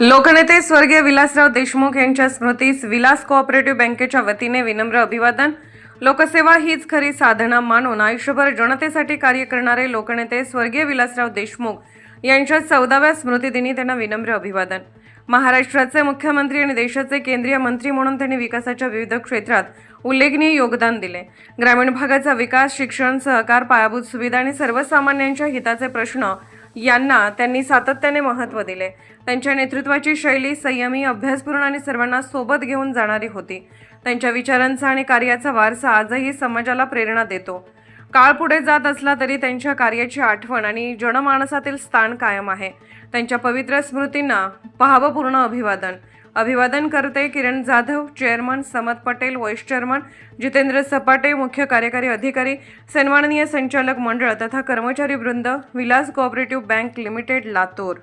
लोकनेते स्वर्गीय विलासराव देशमुख यांच्या स्मृतीस विलास कोऑपरेटिव्ह बँकेच्या वतीने विनम्र अभिवादन। लोकसेवा हीच खरी साधना मानून आयुष्यभर जनतेसाठी कार्य करणारे लोकनेते स्वर्गीय विलासराव देशमुख यांच्या 14व्या स्मृतिदिनी त्यांना विनम्र अभिवादन। महाराष्ट्राचे मुख्यमंत्री आणि देशाचे केंद्रीय मंत्री म्हणून त्यांनी विकासाच्या विविध क्षेत्रात उल्लेखनीय योगदान दिले। ग्रामीण भागाचा विकास, शिक्षण, सहकार, पायाभूत सुविधा आणि सर्वसामान्यांच्या हिताचे प्रश्न यांना त्यांनी सातत्याने महत्त्व दिले। त्यांच्या नेतृत्वाची शैली संयमी, अभ्यासपूर्ण आणि सर्वांना सोबत घेऊन जाणारी होती। त्यांच्या विचारांचा आणि कार्याचा वारसा आजही समाजाला प्रेरणा देतो। काळ पुढे जात असला तरी त्यांच्या कार्याची आठवण आणि जनमानसातील स्थान कायम आहे। त्यांच्या पवित्र स्मृतींना भावपूर्ण अभिवादन। अभिवादन करते किरण जाधव, चेअरमन, समत पटेल, व्हाईस चेअरमन जितेंद्र सपाटे, मुख्य कार्यकारी अधिकारी, सन्माननीय संचालक मंडळ तथा कर्मचारी वृंद, Vilas cooperative bank limited, Latur.